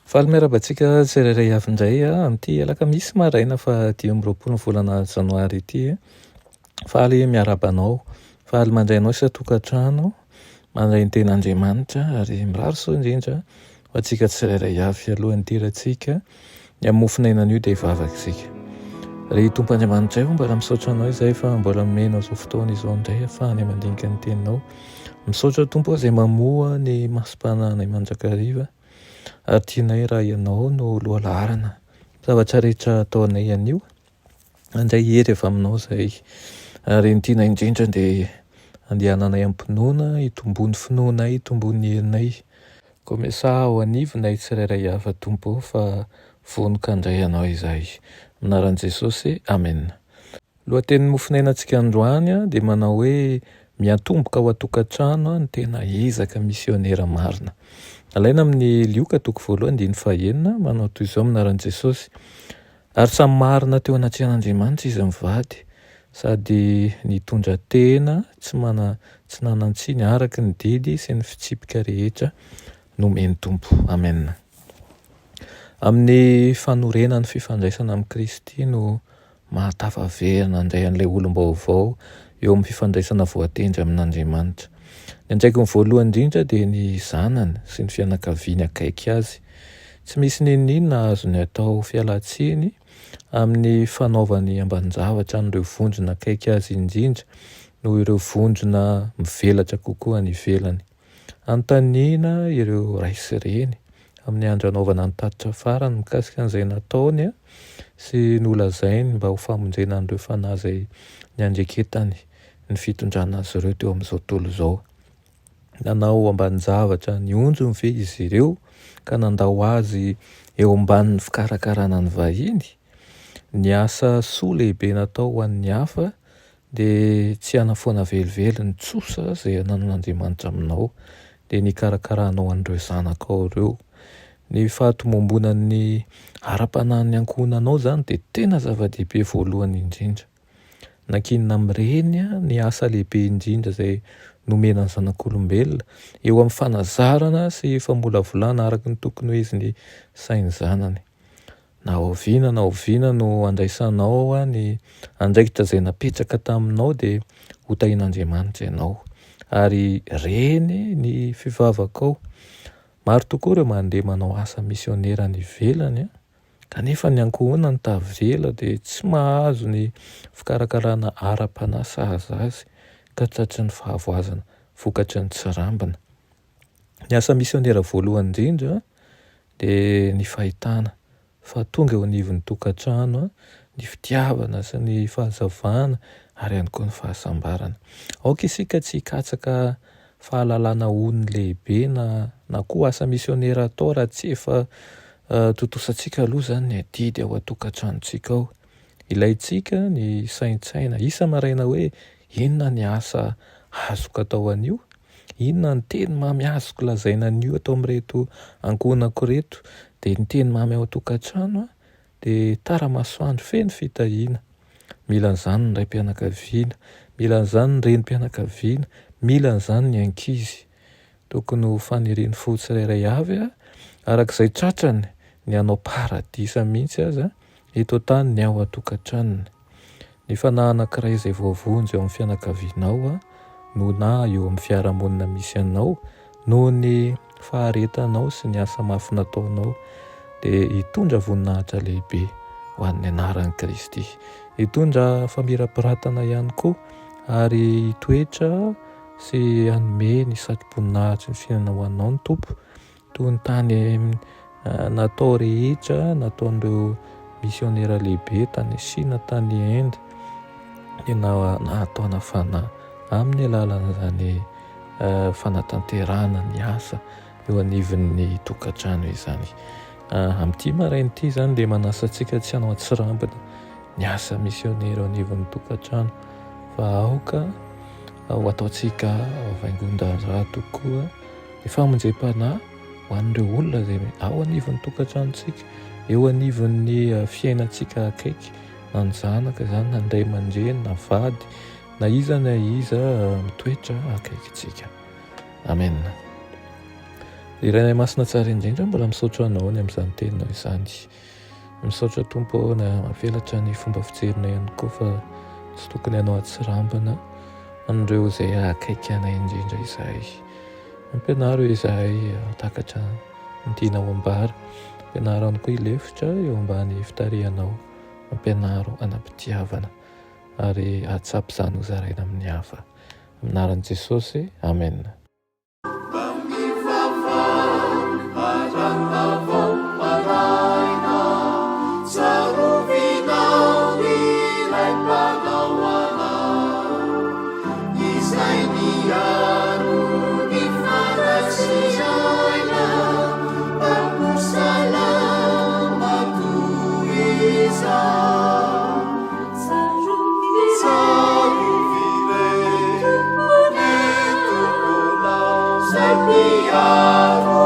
Faly miarabantsika tsirairay avy indray amin'ity alakamisy maraina fa 10 volana janoary ity. Faly miarabanao, faly mandrainao isa-tokantrano, mandray ny ten'Andriamanitra ary mirary soa indrindra ho antsika tsirairay avy alohan'ny tirantsika ny amofinainan'io dia hivavaka isika. Ry Tompo Andriamanitra io mbola misaotra anao izay fa mbola menao izao fotoana izao indray ahafahany mandinika ny teninao. Misaotra Tompo izay mamoa ny masompananay mandrakariva ary tianay raha ianao no loha laharana zavatra rehetra ataonay anio andray hery avy aminao izay ary ny tianay indrindra dia andehananay ampinoana hitombony finoanay hitombony herinay komesa ao anivonay tsirairay avy Tompo fa vonoka andray ianao izay minaran'i Jesosy amen. Lohatenin'ny mofinainantsika androany dia manao hoe miatomboka ao an-tokantrano ny tena ezaka misionera marina. Alaina amin'ny Lioka 1:1-5 manao toy izao minaran'i Jesosy. Ary samy marina teo anatrehan'Andriamanitra izy mivady sady nitondra tena tsy nanantsiny araka ny didy sy ny fitsipika rehetra nomeny Tompo. Amen. Amin'ny fanorenan'ny fifandraisana amin'ny Kristy no mahatafavehana indray an'ilay olom-baovao eo amin'ny fifandraisana voatendry amin'Andriamanitra. Ny andraikiny voalohany indrindra dia ny zanany sy ny fianakaviany akaiky azy. Tsy misy ninona azony atao fialan-tsiny amin'ny fanaovany ambanin-javatra n'ireo vondrona akaiky azy indrindra noho ireo vondrona mivelatra kokoa any ivelany. Antaniana ireo ray sy reny amin'ny andro anaovana ny tatitra farany mikasika an'izay nataony sy nolazainy mba ho famonjena an'ireo fanahy izay niandreketany ny fitondrana azy ireo teo amin'izao tontolo izao. Nanao ambanin-javatra nionjony ve izy ireo ka nandao azy eo ambanin'ny fikarakarana ny vahiny. Ny asa soa lehibe natao ho an'ny hafa dia tsy hanafoana velively ny tsosa izay anan'Andriamanitra aminao dia nikarakaranao an'ireo zanakao ireo. Ny fahatomombonan'ny ara-panahin'ny ankohonanao izany dia tena zava-dehibe voalohany indrindra. Nankinina amin'ireny ny asa lehibe indrindra izay nomenany zanak'olombelona eo amin'ny fanazarana sy famolavolana araka ny tokony ho izy ny sainy zanany. Na oviana no andraisanao ny andraikitra izay napetraka taminao dia ho tahin'Andriamanitra ianao ary reny ny fivavakao. Maro tokoa ireo mandeha manao asa misionera ny ivelany kanefa ny ankohonany tavela dia tsy mahazo ny fikarakarana ara-panahy sahaza azy ka tratry ny fahavoazana vokatry ny tsirambina. Ny asa misionera voalohany indrindra dia ny fahitana fa tonga eo anivon'ny tokantrano ny fitiavana sy ny fahazavana ary ihany koa ny fahasambarana. Aoka isika tsy hikatsaka fahalalana honiny lehibe na koa asa misionera atao raha tsy efa totosantsika aloha izany ny adidy ao an-tokantranontsika ao. Ilaintsika ny saintsaina isa maraina hoe inona ny asa azoko atao an'io, inona ny teny mamy azoko lazaina an'io atao amin'ireto ankohonako reto, dia ny teny mamy ao an-tokantrano dia tara-masoandro feno fitahiana. Mila an'izany ny raim-pianakaviana, mila an'izany ny renim-pianakaviana, mila an'izany ny ankizy. Tokony ho faniriany fo tsirairay avy arak'izay tratrany ny hanao paradisa mihitsy aza eto an-tany ny ao an-tokantranony. Ny fanahy anankiray izay voavonjy eo amin'ny fianakavianao no na eo amin'ny fiarahamonina misy anao noho ny faharetanao sy ny asa mafy nataonao dia hitondra voninahitra lehibe ho an'ny anaran'i Kristy. Hitondra famirapiratana ihany koa ary hitoetra sy hanome ny satim-poninahitra ny fiainana ho anao ny Tompo toy ny tany natao rehetra nataon'ireo misionera lehibe tany Sina, tany Inde dia nataona fanahy amin'ny alalan'izany fanatanterahana ny asa eo anivon'ny tokantrano izany. Amin'ity maraina ity izany dia manasa antsika tsy hanao atsirambina ny asa misionera eo anivon'ny tokantrano fa aoka ho ataontsika vaingon-draharaha tokoa ny famonjem-panahy ho an'ireo olona izay ao anivon'ny tokantranontsika, eo anivon'ny fiainantsika akaiky na ny zanaka zany na ndray aman-dreny na vady na iza mitoetra akaikitsika. Amen. Iray masina tsara indrindra mbola misaotra anao ny amin'izany teninao izany. Misaotra Tompo na mavelatra ny fomba fijerinay ihany koa fa tsy tokony ianao atsirambana an'ireo izay akaiky anay indrindra izahay. Ampianaro izahay takatra ny tianao ambara. Ampianaro ihany koa ilefitra eo ambany fitarihanao. Ampianaro anam-pitiavana ary atsapy izany ho zaraina amin'ny hafa. Amin'ny anaran'i Jesosy. Amen. Savior.